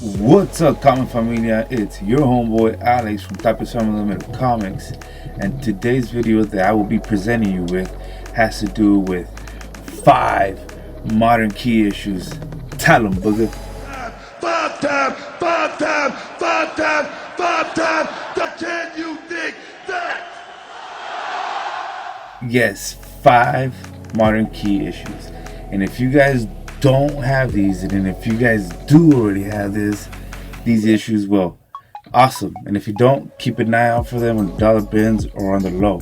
What's up, Comic Familia? It's your homeboy Alex from Type of Unlimited Comics, and today's video that I will be presenting you with has to do with 5 modern key issues. Tell them, booger. Five time. Can you think that? Yes, 5 modern key issues. And if you guys don't have these, and then if you guys do already have these issues, well, awesome. And if you don't, keep an eye out for them on dollar bins or on the low.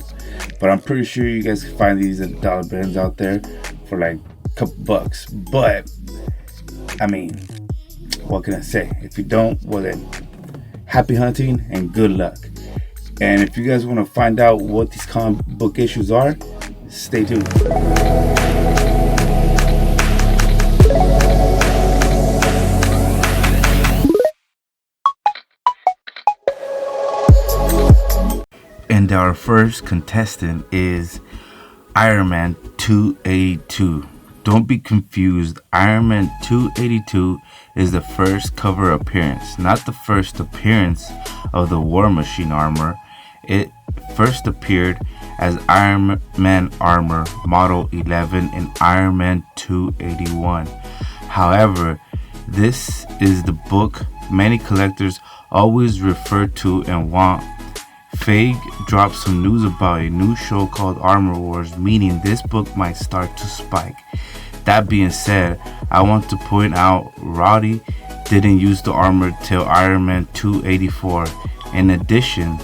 But I'm pretty sure you guys can find these at dollar bins out there for like a couple bucks. But I mean, what can I say? If you don't, well then, happy hunting and good luck. And if you guys want to find out what these comic book issues are, stay tuned. And our first contestant is Iron Man 282. Don't be confused. Iron Man 282 is the first cover appearance, not the first appearance of the War Machine armor. It first appeared as Iron Man armor model 11 in Iron Man 281. However, this is the book many collectors always refer to and want. Feige dropped some news about a new show called Armor Wars, meaning this book might start to spike. That being said, I want to point out Roddy didn't use the armor till Iron Man 284. In addition,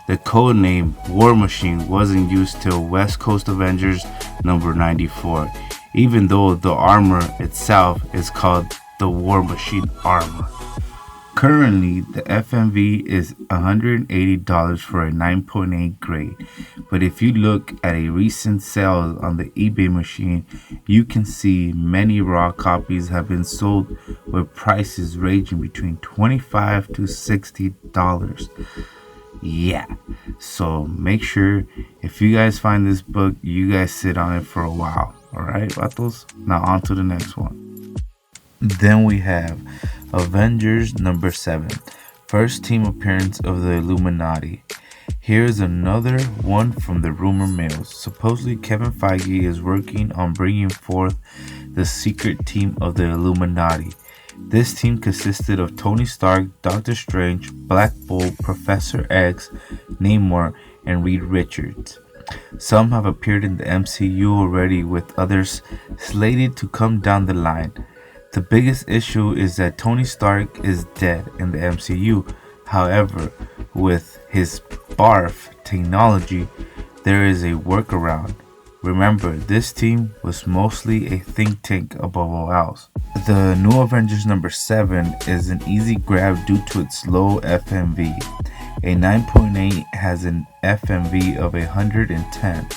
the codename War Machine wasn't used till West Coast Avengers number 94, even though the armor itself is called the War Machine armor. Currently, the FMV is $180 for a 9.8 grade, but if you look at a recent sale on the eBay machine, you can see many raw copies have been sold with prices ranging between $25 to $60. Yeah, so make sure if you guys find this book, you guys sit on it for a while. Alright, vatos? Now on to the next one. Then we have Avengers number 7, first team appearance of the Illuminati. Here's another one from the rumor mills. Supposedly Kevin Feige is working on bringing forth the secret team of the Illuminati. This team consisted of Tony Stark, Doctor Strange, Black Bolt, Professor X, Namor, and Reed Richards. Some have appeared in the MCU already, with others slated to come down the line. The biggest issue is that Tony Stark is dead in the MCU. However, with his barf technology, there is a workaround. Remember, this team was mostly a think tank above all else. The new Avengers number 7 is an easy grab due to its low FMV. A 9.8 has an FMV of 110.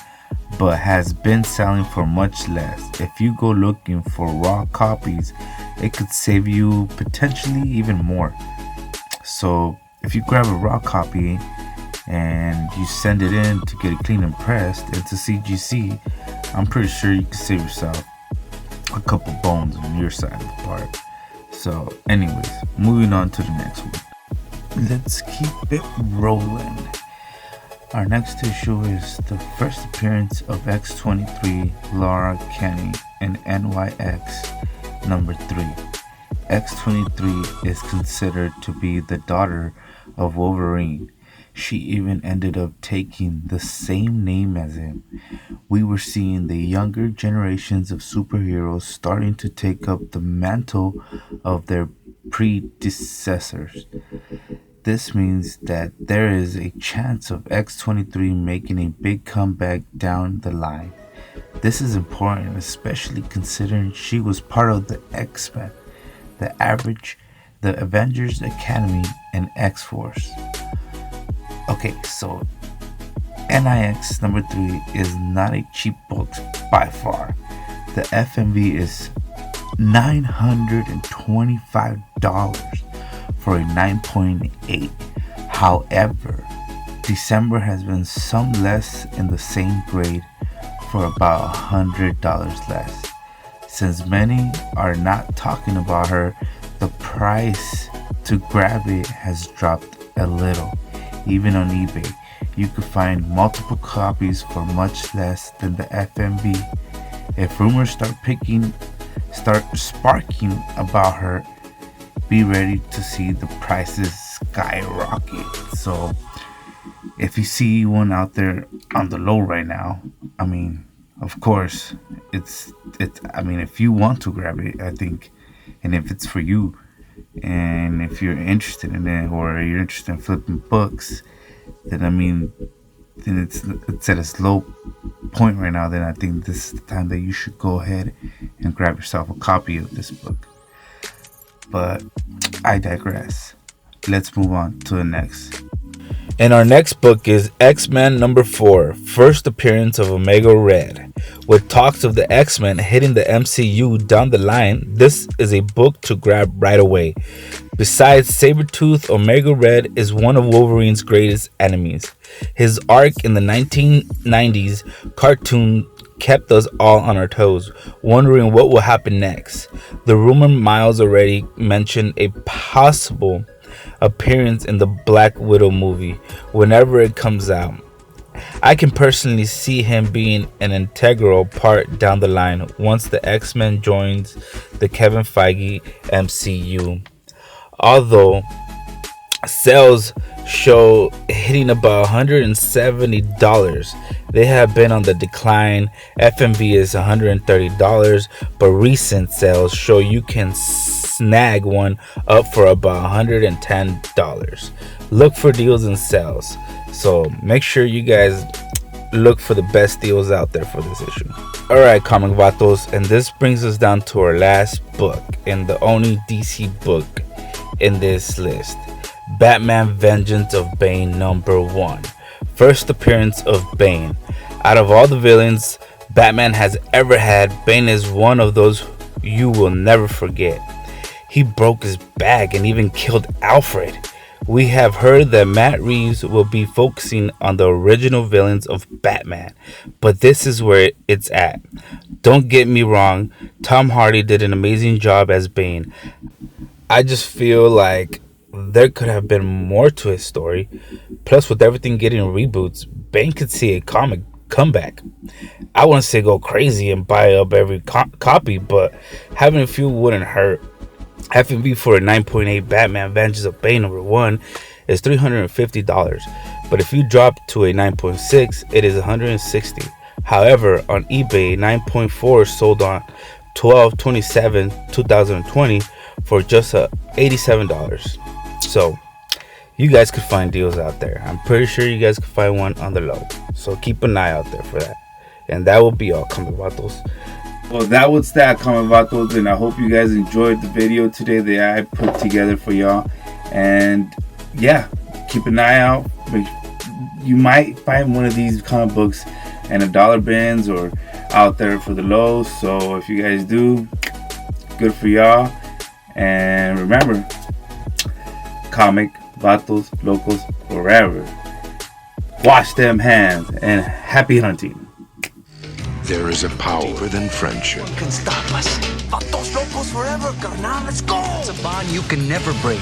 But has been selling for much less. If you go looking for raw copies, it could save you potentially even more. So if you grab a raw copy and you send it in to get it clean and pressed into CGC, I'm pretty sure you can save yourself a couple bones on your side of the part. So anyways, moving on to the next one. Let's keep it rolling. Our next issue is the first appearance of X-23 Laura Kenny in NYX number 3. X-23 is considered to be the daughter of Wolverine. She even ended up taking the same name as him. We were seeing the younger generations of superheroes starting to take up the mantle of their predecessors. This means that there is a chance of X-23 making a big comeback down the line. This is important, especially considering she was part of the XMen, the Avengers Academy, and X-Force. Okay, so NIX number 3 is not a cheap book by far. The FMV is $925 for a 9.8. However, December has been some less in the same grade for about $100 less. Since many are not talking about her, the price to grab it has dropped a little. Even on eBay, you could find multiple copies for much less than the FMV. If rumors start sparking about her, be ready to see the prices skyrocket. So if you see one out there on the low right now, I mean, of course, it's. I mean, if you want to grab it, I think, and if it's for you, and if you're interested in it, or you're interested in flipping books, then I mean, then it's at its low point right now. Then I think this is the time that you should go ahead and grab yourself a copy of this book. But I digress. Let's move on to the next. And our next book is X-Men number 4, first appearance of Omega Red. With talks of the X-Men hitting the MCU down the line, this is a book to grab right away. Besides Sabretooth, Omega Red is one of Wolverine's greatest enemies. His arc in the 1990s cartoon kept us all on our toes, wondering what will happen next. The rumor Miles already mentioned a possible appearance in the Black Widow movie whenever it comes out. I can personally see him being an integral part down the line once the X-Men joins the Kevin Feige MCU. Although sales show hitting about $170, they have been on the decline. FMV is $130, but recent sales show you can snag one up for about $110. Look for deals and sales, so make sure you guys look for the best deals out there for this issue. Alright, comic vatos, and this brings us down to our last book and the only DC book in this list. Batman Vengeance of Bane number 1. First appearance of Bane. Out of all the villains Batman has ever had, Bane is one of those you will never forget. He broke his back and even killed Alfred. We have heard that Matt Reeves will be focusing on the original villains of Batman, but this is where it's at. Don't get me wrong, Tom Hardy did an amazing job as Bane. I just feel like there could have been more to his story. Plus, with everything getting reboots, Bane could see a comic comeback. I wouldn't say go crazy and buy up every copy, but having a few wouldn't hurt. FMV for a 9.8 Batman Vengeance of Bane number 1 is $350, but if you drop to a 9.6, it is $160. However, on eBay, 9.4 sold on 12/27/2020 for just $87. So you guys could find deals out there. I'm pretty sure you guys could find one on the low, so keep an eye out there for that. And that will be all, comic vatos. Well, that was that, comic vatos, and I hope you guys enjoyed the video today that I put together for y'all. And yeah, keep an eye out. You might find one of these comic books in a dollar bins or out there for the low. So if you guys do, good for y'all. And remember, comic vatos locos forever. Wash them hands and happy hunting. There is a power deeper than friendship. What can stop us? Vatos locos forever, carnal. Let's go. It's a bond you can never break.